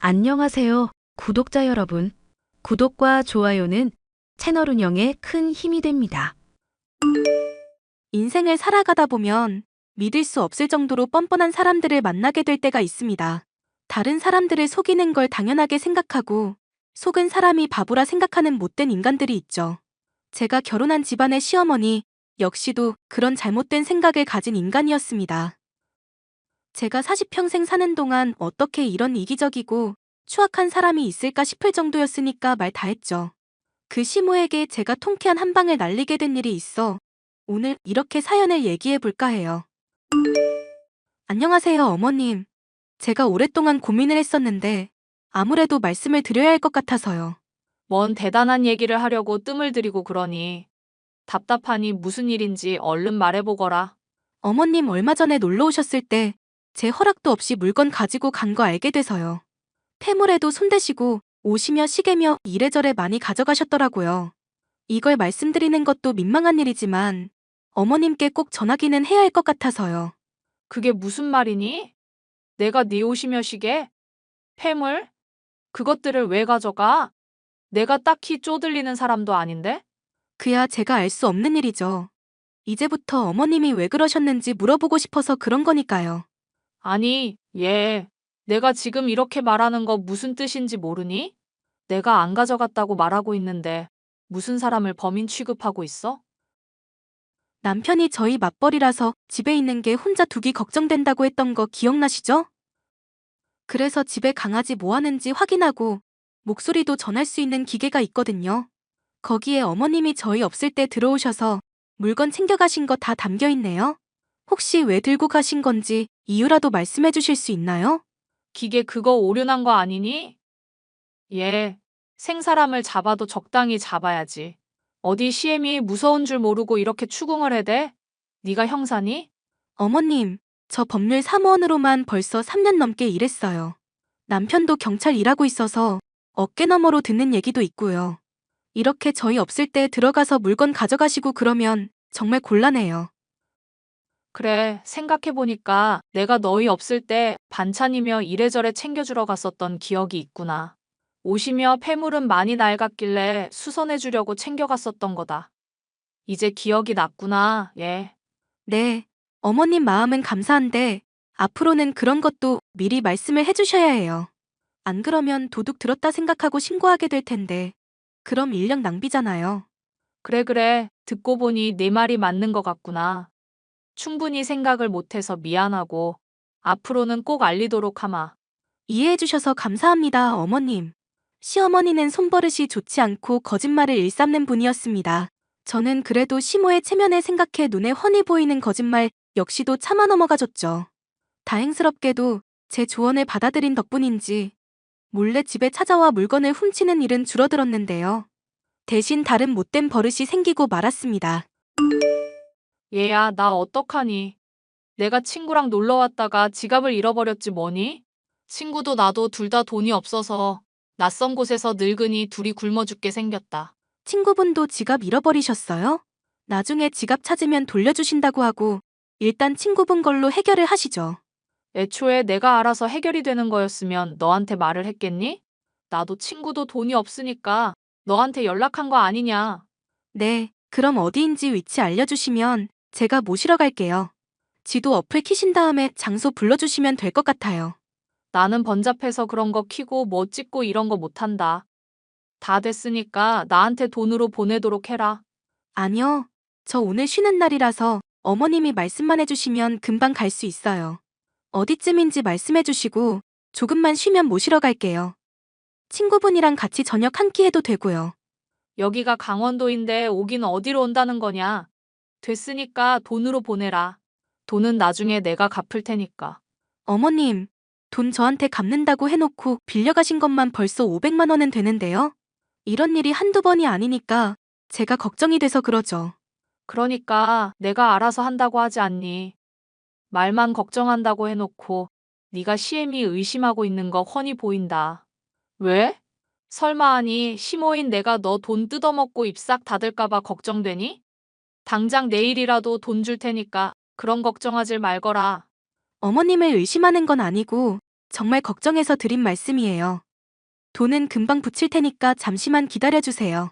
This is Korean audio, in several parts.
안녕하세요, 구독자 여러분. 구독과 좋아요는 채널 운영에 큰 힘이 됩니다. 인생을 살아가다 보면 믿을 수 없을 정도로 뻔뻔한 사람들을 만나게 될 때가 있습니다. 다른 사람들을 속이는 걸 당연하게 생각하고 속은 사람이 바보라 생각하는 못된 인간들이 있죠. 제가 결혼한 집안의 시어머니 역시도 그런 잘못된 생각을 가진 인간이었습니다. 제가 40평생 사는 동안 어떻게 이런 이기적이고 추악한 사람이 있을까 싶을 정도였으니까 말 다 했죠. 그 시모에게 제가 통쾌한 한 방을 날리게 된 일이 있어 오늘 이렇게 사연을 얘기해 볼까 해요. 안녕하세요, 어머님. 제가 오랫동안 고민을 했었는데 아무래도 말씀을 드려야 할 것 같아서요. 뭔 대단한 얘기를 하려고 뜸을 들이고 그러니. 답답하니 무슨 일인지 얼른 말해보거라. 어머님 얼마 전에 놀러 오셨을 때 제 허락도 없이 물건 가지고 간 거 알게 돼서요. 폐물에도 손대시고 옷이며 시계며 이래저래 많이 가져가셨더라고요. 이걸 말씀드리는 것도 민망한 일이지만 어머님께 꼭 전하기는 해야 할 것 같아서요. 그게 무슨 말이니? 내가 네 옷이며 시계? 폐물? 그것들을 왜 가져가? 내가 딱히 쪼들리는 사람도 아닌데? 그야 제가 알 수 없는 일이죠. 이제부터 어머님이 왜 그러셨는지 물어보고 싶어서 그런 거니까요. 아니, 내가 지금 이렇게 말하는 거 무슨 뜻인지 모르니? 내가 안 가져갔다고 말하고 있는데 무슨 사람을 범인 취급하고 있어? 남편이 저희 맞벌이라서 집에 있는 게 혼자 두기 걱정된다고 했던 거 기억나시죠? 그래서 집에 강아지 뭐 하는지 확인하고 목소리도 전할 수 있는 기계가 있거든요. 거기에 어머님이 저희 없을 때 들어오셔서 물건 챙겨가신 거 다 담겨 있네요. 혹시 왜 들고 가신 건지 이유라도 말씀해 주실 수 있나요? 기계 그거 오류난 거 아니니? 생사람을 잡아도 적당히 잡아야지. 어디 시엠이 무서운 줄 모르고 이렇게 추궁을 해대? 네가 형사니? 어머님, 저 법률 사무원으로만 벌써 3년 넘게 일했어요. 남편도 경찰 일하고 있어서 어깨너머로 듣는 얘기도 있고요. 이렇게 저희 없을 때 들어가서 물건 가져가시고 그러면 정말 곤란해요. 그래, 생각해보니까 내가 너희 없을 때 반찬이며 이래저래 챙겨주러 갔었던 기억이 있구나. 옷이며 폐물은 많이 낡았길래 수선해주려고 챙겨갔었던 거다. 이제 기억이 났구나, 네, 어머님 마음은 감사한데 앞으로는 그런 것도 미리 말씀을 해주셔야 해요. 안 그러면 도둑 들었다 생각하고 신고하게 될 텐데 그럼 인력 낭비잖아요. 그래. 듣고 보니 내 말이 맞는 것 같구나. 충분히 생각을 못해서 미안하고 앞으로는 꼭 알리도록 하마. 이해해 주셔서 감사합니다, 어머님. 시어머니는 손버릇이 좋지 않고 거짓말을 일삼는 분이었습니다. 저는 그래도 시모의 체면을 생각해 눈에 훤히 보이는 거짓말 역시도 참아 넘어가줬죠. 다행스럽게도 제 조언을 받아들인 덕분인지 몰래 집에 찾아와 물건을 훔치는 일은 줄어들었는데요. 대신 다른 못된 버릇이 생기고 말았습니다. 얘야, 나 어떡하니? 내가 친구랑 놀러 왔다가 지갑을 잃어버렸지 뭐니? 친구도 나도 둘 다 돈이 없어서 낯선 곳에서 늙은이 둘이 굶어 죽게 생겼다. 친구분도 지갑 잃어버리셨어요? 나중에 지갑 찾으면 돌려주신다고 하고 일단 친구분 걸로 해결을 하시죠. 애초에 내가 알아서 해결이 되는 거였으면 너한테 말을 했겠니? 나도 친구도 돈이 없으니까 너한테 연락한 거 아니냐? 네, 그럼 어디인지 위치 알려주시면 제가 모시러 갈게요. 지도 어플 키신 다음에 장소 불러주시면 될 것 같아요. 나는 번잡해서 그런 거 키고 뭐 찍고 이런 거 못한다. 다 됐으니까 나한테 돈으로 보내도록 해라. 아니요, 저 오늘 쉬는 날이라서 어머님이 말씀만 해주시면 금방 갈 수 있어요. 어디쯤인지 말씀해주시고 조금만 쉬면 모시러 갈게요. 친구분이랑 같이 저녁 한 끼 해도 되고요. 여기가 강원도인데 오긴 어디로 온다는 거냐? 됐으니까 돈으로 보내라. 돈은 나중에 내가 갚을 테니까. 어머님, 돈 저한테 갚는다고 해놓고 빌려가신 것만 벌써 500만 원은 되는데요? 이런 일이 한두 번이 아니니까 제가 걱정이 돼서 그러죠. 그러니까 내가 알아서 한다고 하지 않니? 말만 걱정한다고 해놓고 네가 시엠이 의심하고 있는 거 훤히 보인다. 왜? 설마 하니 시모인 내가 너 돈 뜯어먹고 입 싹 닫을까 봐 걱정되니? 당장 내일이라도 돈 줄 테니까 그런 걱정하질 말거라. 어머님을 의심하는 건 아니고 정말 걱정해서 드린 말씀이에요. 돈은 금방 붙일 테니까 잠시만 기다려주세요.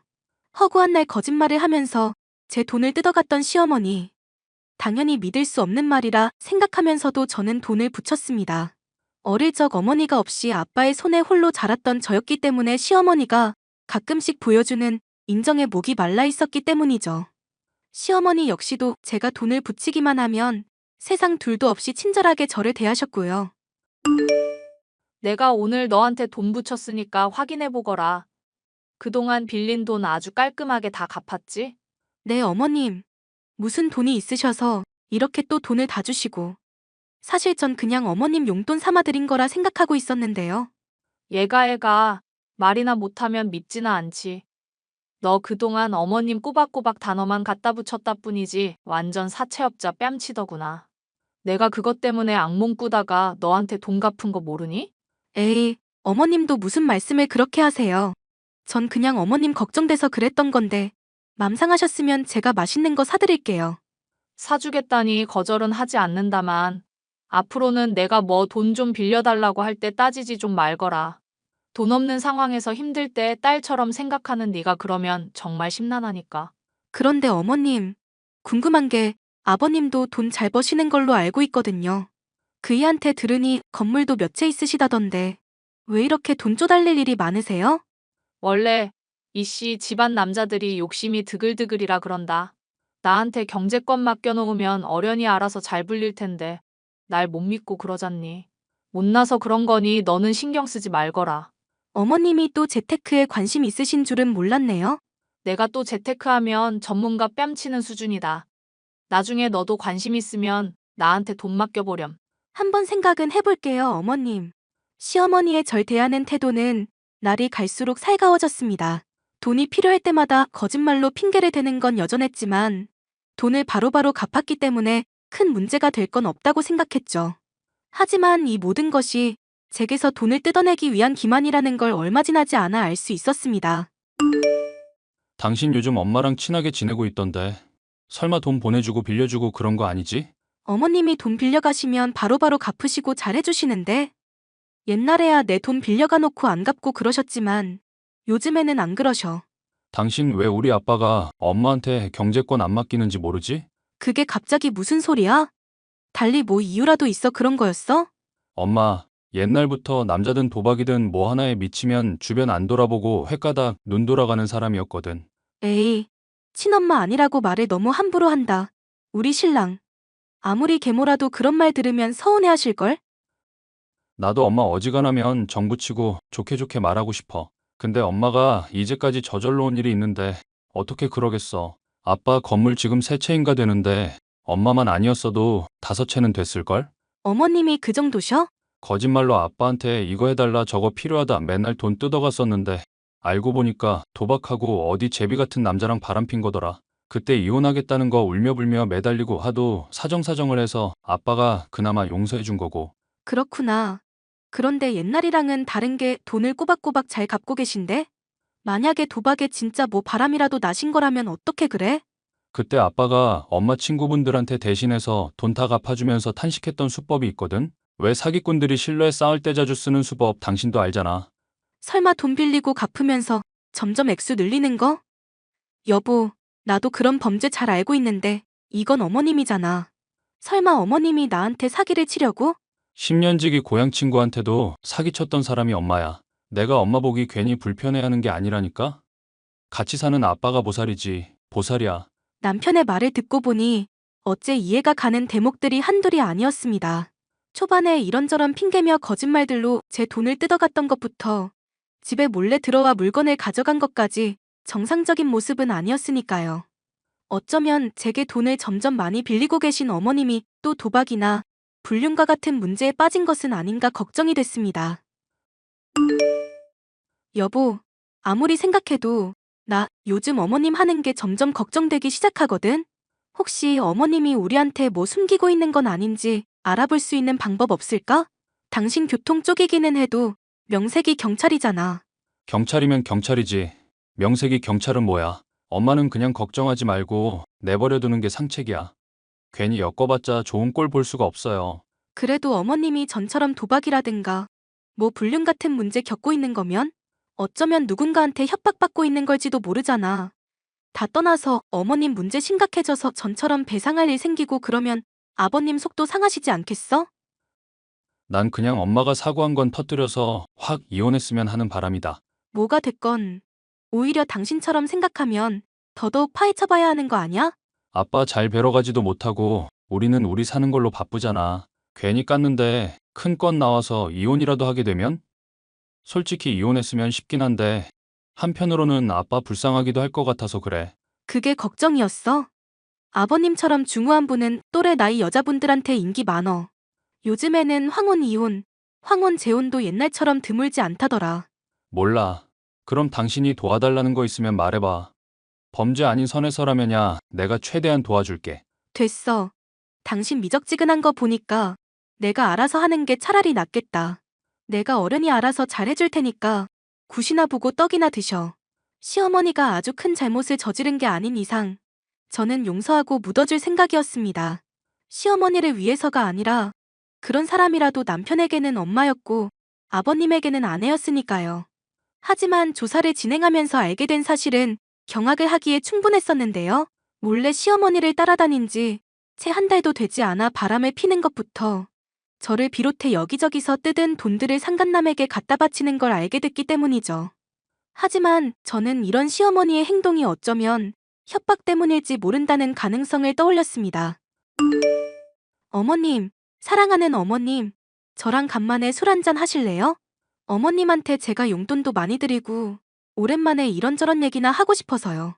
허구한 날 거짓말을 하면서 제 돈을 뜯어갔던 시어머니. 당연히 믿을 수 없는 말이라 생각하면서도 저는 돈을 붙였습니다. 어릴 적 어머니가 없이 아빠의 손에 홀로 자랐던 저였기 때문에 시어머니가 가끔씩 보여주는 인정의 목이 말라 있었기 때문이죠. 시어머니 역시도 제가 돈을 붙이기만 하면 세상 둘도 없이 친절하게 저를 대하셨고요. 내가 오늘 너한테 돈 붙였으니까 확인해 보거라. 그동안 빌린 돈 아주 깔끔하게 다 갚았지? 네, 어머님. 무슨 돈이 있으셔서 이렇게 또 돈을 다 주시고. 사실 전 그냥 어머님 용돈 삼아 드린 거라 생각하고 있었는데요. 얘가 말이나 못하면 믿지는 않지. 너 그동안 어머님 꼬박꼬박 단어만 갖다 붙였다 뿐이지 완전 사채업자 뺨치더구나. 내가 그것 때문에 악몽 꾸다가 너한테 돈 갚은 거 모르니? 에이, 어머님도 무슨 말씀을 그렇게 하세요. 전 그냥 어머님 걱정돼서 그랬던 건데 맘 상하셨으면 제가 맛있는 거 사드릴게요. 사주겠다니 거절은 하지 않는다만 앞으로는 내가 뭐 돈 좀 빌려달라고 할 때 따지지 좀 말거라. 돈 없는 상황에서 힘들 때 딸처럼 생각하는 네가 그러면 정말 심란하니까. 그런데 어머님, 궁금한 게 아버님도 돈 잘 버시는 걸로 알고 있거든요. 그이한테 들으니 건물도 몇 채 있으시다던데 왜 이렇게 돈 쪼달릴 일이 많으세요? 원래 이씨 집안 남자들이 욕심이 드글드글이라 그런다. 나한테 경제권 맡겨놓으면 어련히 알아서 잘 불릴 텐데 날 못 믿고 그러잖니. 못나서 그런 거니 너는 신경 쓰지 말거라. 어머님이 또 재테크에 관심 있으신 줄은 몰랐네요. 내가 또 재테크하면 전문가 뺨치는 수준이다. 나중에 너도 관심 있으면 나한테 돈 맡겨보렴. 한번 생각은 해볼게요, 어머님. 시어머니의 절 대하는 태도는 날이 갈수록 살가워졌습니다. 돈이 필요할 때마다 거짓말로 핑계를 대는 건 여전했지만 돈을 바로바로 갚았기 때문에 큰 문제가 될 건 없다고 생각했죠. 하지만 이 모든 것이 제게서 돈을 뜯어내기 위한 기만이라는 걸 얼마 지나지 않아 알 수 있었습니다. 당신 요즘 엄마랑 친하게 지내고 있던데 설마 돈 보내주고 빌려주고 그런 거 아니지? 어머님이 돈 빌려가시면 바로바로 갚으시고 잘해주시는데 옛날에야 내 돈 빌려가 놓고 안 갚고 그러셨지만 요즘에는 안 그러셔. 당신 왜 우리 아빠가 엄마한테 경제권 안 맡기는지 모르지? 그게 갑자기 무슨 소리야? 달리 뭐 이유라도 있어 그런 거였어? 엄마, 옛날부터 남자든 도박이든 뭐 하나에 미치면 주변 안 돌아보고 횟가닥 눈 돌아가는 사람이었거든. 에이, 친엄마 아니라고 말을 너무 함부로 한다. 우리 신랑. 아무리 계모라도 그런 말 들으면 서운해하실걸? 나도 엄마 어지간하면 정붙이고 좋게 좋게 말하고 싶어. 근데 엄마가 이제까지 저절로 온 일이 있는데 어떻게 그러겠어. 아빠 건물 지금 3채인가 되는데 엄마만 아니었어도 5채는 됐을걸? 어머님이 그 정도셔? 거짓말로 아빠한테 이거 해달라 저거 필요하다 맨날 돈 뜯어갔었는데 알고 보니까 도박하고 어디 제비 같은 남자랑 바람핀 거더라. 그때 이혼하겠다는 거 울며불며 매달리고 하도 사정사정을 해서 아빠가 그나마 용서해 준 거고. 그렇구나. 그런데 옛날이랑은 다른 게 돈을 꼬박꼬박 잘 갚고 계신데? 만약에 도박에 진짜 뭐 바람이라도 나신 거라면 어떻게 그래? 그때 아빠가 엄마 친구분들한테 대신해서 돈 다 갚아주면서 탄식했던 수법이 있거든? 왜 사기꾼들이 신뢰에 싸울 때 자주 쓰는 수법 당신도 알잖아. 설마 돈 빌리고 갚으면서 점점 액수 늘리는 거? 여보, 나도 그런 범죄 잘 알고 있는데 이건 어머님이잖아. 설마 어머님이 나한테 사기를 치려고? 10년지기 고향 친구한테도 사기쳤던 사람이 엄마야. 내가 엄마 보기 괜히 불편해하는 게 아니라니까? 같이 사는 아빠가 보살이지. 보살이야. 남편의 말을 듣고 보니 어째 이해가 가는 대목들이 한둘이 아니었습니다. 초반에 이런저런 핑계며 거짓말들로 제 돈을 뜯어갔던 것부터 집에 몰래 들어와 물건을 가져간 것까지 정상적인 모습은 아니었으니까요. 어쩌면 제게 돈을 점점 많이 빌리고 계신 어머님이 또 도박이나 불륜과 같은 문제에 빠진 것은 아닌가 걱정이 됐습니다. 여보, 아무리 생각해도 나 요즘 어머님 하는 게 점점 걱정되기 시작하거든? 혹시 어머님이 우리한테 뭐 숨기고 있는 건 아닌지 알아볼 수 있는 방법 없을까? 당신 교통 쪽이기는 해도 명색이 경찰이잖아. 경찰이면 경찰이지. 명색이 경찰은 뭐야. 엄마는 그냥 걱정하지 말고 내버려 두는 게 상책이야. 괜히 엮어봤자 좋은 꼴 볼 수가 없어요. 그래도 어머님이 전처럼 도박이라든가 뭐 불륜 같은 문제 겪고 있는 거면 어쩌면 누군가한테 협박받고 있는 걸지도 모르잖아. 다 떠나서 어머님 문제 심각해져서 전처럼 배상할 일 생기고 그러면 아버님 속도 상하시지 않겠어? 난 그냥 엄마가 사고한 건 터뜨려서 확 이혼했으면 하는 바람이다. 뭐가 됐건 오히려 당신처럼 생각하면 더더욱 파헤쳐봐야 하는 거 아냐? 아빠 잘 뵈러 가지도 못하고 우리는 우리 사는 걸로 바쁘잖아. 괜히 깠는데 큰 건 나와서 이혼이라도 하게 되면? 솔직히 이혼했으면 쉽긴 한데 한편으로는 아빠 불쌍하기도 할 것 같아서 그래. 그게 걱정이었어? 아버님처럼 중후한 분은 또래 나이 여자분들한테 인기 많어. 요즘에는 황혼 이혼, 황혼 재혼도 옛날처럼 드물지 않다더라. 몰라. 그럼 당신이 도와달라는 거 있으면 말해봐. 범죄 아닌 선에서라면야 내가 최대한 도와줄게. 됐어. 당신 미적지근한 거 보니까 내가 알아서 하는 게 차라리 낫겠다. 내가 어른이 알아서 잘해줄 테니까 굿이나 보고 떡이나 드셔. 시어머니가 아주 큰 잘못을 저지른 게 아닌 이상 저는 용서하고 묻어줄 생각이었습니다. 시어머니를 위해서가 아니라 그런 사람이라도 남편에게는 엄마였고 아버님에게는 아내였으니까요. 하지만 조사를 진행하면서 알게 된 사실은 경악을 하기에 충분했었는데요. 몰래 시어머니를 따라다닌 지 채 한 달도 되지 않아 바람을 피는 것부터 저를 비롯해 여기저기서 뜯은 돈들을 상간남에게 갖다 바치는 걸 알게 됐기 때문이죠. 하지만 저는 이런 시어머니의 행동이 어쩌면 협박 때문일지 모른다는 가능성을 떠올렸습니다. 어머님, 사랑하는 어머님, 저랑 간만에 술 한잔 하실래요? 어머님한테 제가 용돈도 많이 드리고 오랜만에 이런저런 얘기나 하고 싶어서요.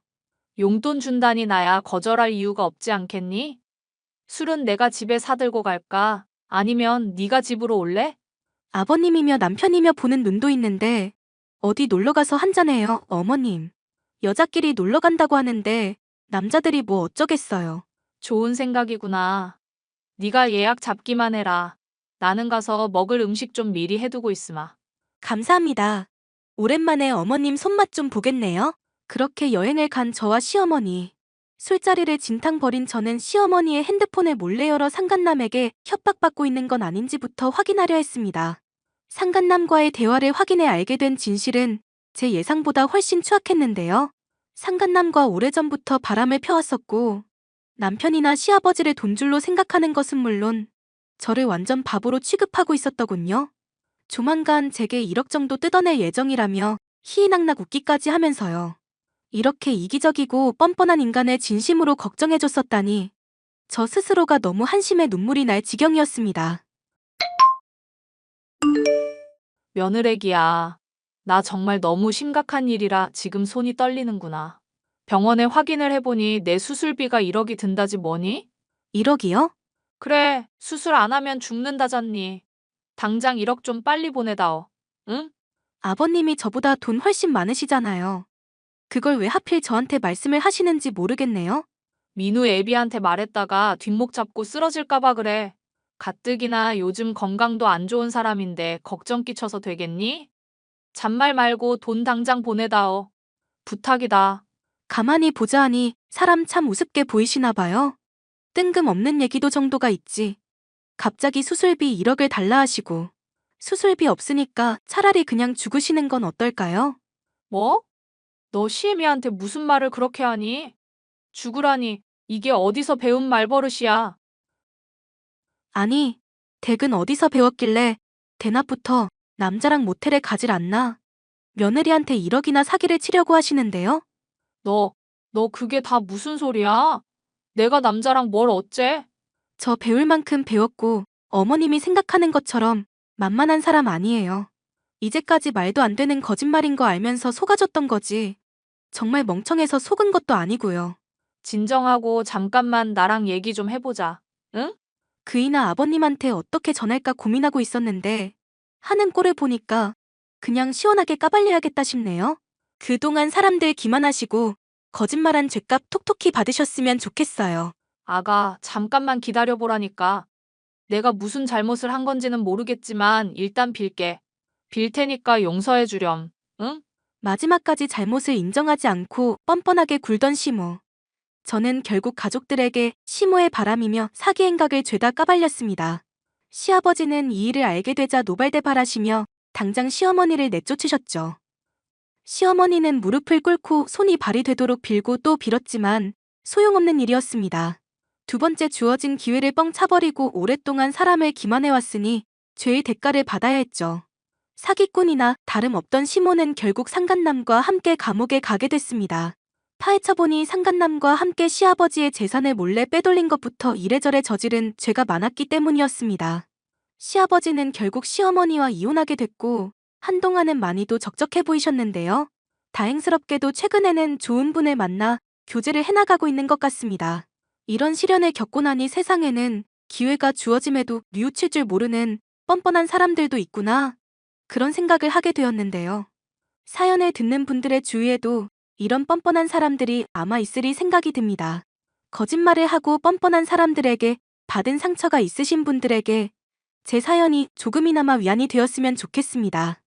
용돈 준다니 나야 거절할 이유가 없지 않겠니? 술은 내가 집에 사들고 갈까? 아니면 네가 집으로 올래? 아버님이며 남편이며 보는 눈도 있는데 어디 놀러가서 한잔해요, 어머님. 여자끼리 놀러간다고 하는데 남자들이 뭐 어쩌겠어요. 좋은 생각이구나. 네가 예약 잡기만 해라. 나는 가서 먹을 음식 좀 미리 해두고 있으마. 감사합니다. 오랜만에 어머님 손맛 좀 보겠네요. 그렇게 여행을 간 저와 시어머니. 술자리를 진탕 벌인 저는 시어머니의 핸드폰을 몰래 열어 상간남에게 협박받고 있는 건 아닌지부터 확인하려 했습니다. 상간남과의 대화를 확인해 알게 된 진실은 제 예상보다 훨씬 추악했는데요. 상간남과 오래전부터 바람을 펴왔었고 남편이나 시아버지를 돈줄로 생각하는 것은 물론 저를 완전 바보로 취급하고 있었더군요. 조만간 제게 1억 정도 뜯어낼 예정이라며 희희낙낙 웃기까지 하면서요. 이렇게 이기적이고 뻔뻔한 인간을 진심으로 걱정해줬었다니 저 스스로가 너무 한심해 눈물이 날 지경이었습니다. 며느래기야. 나 정말 너무 심각한 일이라 지금 손이 떨리는구나. 병원에 확인을 해보니 내 수술비가 1억이 든다지 뭐니? 1억이요? 그래, 수술 안 하면 죽는다잖니. 당장 1억 좀 빨리 보내다오. 응? 아버님이 저보다 돈 훨씬 많으시잖아요. 그걸 왜 하필 저한테 말씀을 하시는지 모르겠네요. 민우 애비한테 말했다가 뒷목 잡고 쓰러질까봐 그래. 가뜩이나 요즘 건강도 안 좋은 사람인데 걱정 끼쳐서 되겠니? 잔말 말고 돈 당장 보내다오. 부탁이다. 가만히 보자 하니 사람 참 우습게 보이시나 봐요. 뜬금없는 얘기도 정도가 있지. 갑자기 수술비 1억을 달라 하시고 수술비 없으니까 차라리 그냥 죽으시는 건 어떨까요? 뭐? 너 시애미한테 무슨 말을 그렇게 하니? 죽으라니, 이게 어디서 배운 말버릇이야. 아니, 댁은 어디서 배웠길래 대낮부터 남자랑 모텔에 가질 않나? 며느리한테 1억이나 사기를 치려고 하시는데요? 너 그게 다 무슨 소리야? 내가 남자랑 뭘 어째? 저 배울 만큼 배웠고 어머님이 생각하는 것처럼 만만한 사람 아니에요. 이제까지 말도 안 되는 거짓말인 거 알면서 속아줬던 거지. 정말 멍청해서 속은 것도 아니고요. 진정하고 잠깐만 나랑 얘기 좀 해보자. 응? 그이나 아버님한테 어떻게 전할까 고민하고 있었는데 하는 꼴을 보니까 그냥 시원하게 까발려야겠다 싶네요. 그동안 사람들 기만하시고 거짓말한 죗값 톡톡히 받으셨으면 좋겠어요. 아가, 잠깐만 기다려보라니까. 내가 무슨 잘못을 한 건지는 모르겠지만 일단 빌게. 빌 테니까 용서해 주렴. 응? 마지막까지 잘못을 인정하지 않고 뻔뻔하게 굴던 시모. 저는 결국 가족들에게 시모의 바람이며 사기 행각을 죄다 까발렸습니다. 시아버지는 이 일을 알게 되자 노발대발하시며 당장 시어머니를 내쫓으셨죠. 시어머니는 무릎을 꿇고 손이 발이 되도록 빌고 또 빌었지만 소용없는 일이었습니다. 두 번째 주어진 기회를 뻥 차버리고 오랫동안 사람을 기만해왔으니 죄의 대가를 받아야 했죠. 사기꾼이나 다름없던 시몬은 결국 상간남과 함께 감옥에 가게 됐습니다. 파헤쳐보니 상간남과 함께 시아버지의 재산을 몰래 빼돌린 것부터 이래저래 저지른 죄가 많았기 때문이었습니다. 시아버지는 결국 시어머니와 이혼하게 됐고 한동안은 많이도 적적해 보이셨는데요. 다행스럽게도 최근에는 좋은 분을 만나 교제를 해나가고 있는 것 같습니다. 이런 시련을 겪고 나니 세상에는 기회가 주어짐에도 뉘우칠 줄 모르는 뻔뻔한 사람들도 있구나. 그런 생각을 하게 되었는데요. 사연을 듣는 분들의 주위에도 이런 뻔뻔한 사람들이 아마 있으리 생각이 듭니다. 거짓말을 하고 뻔뻔한 사람들에게 받은 상처가 있으신 분들에게 제 사연이 조금이나마 위안이 되었으면 좋겠습니다.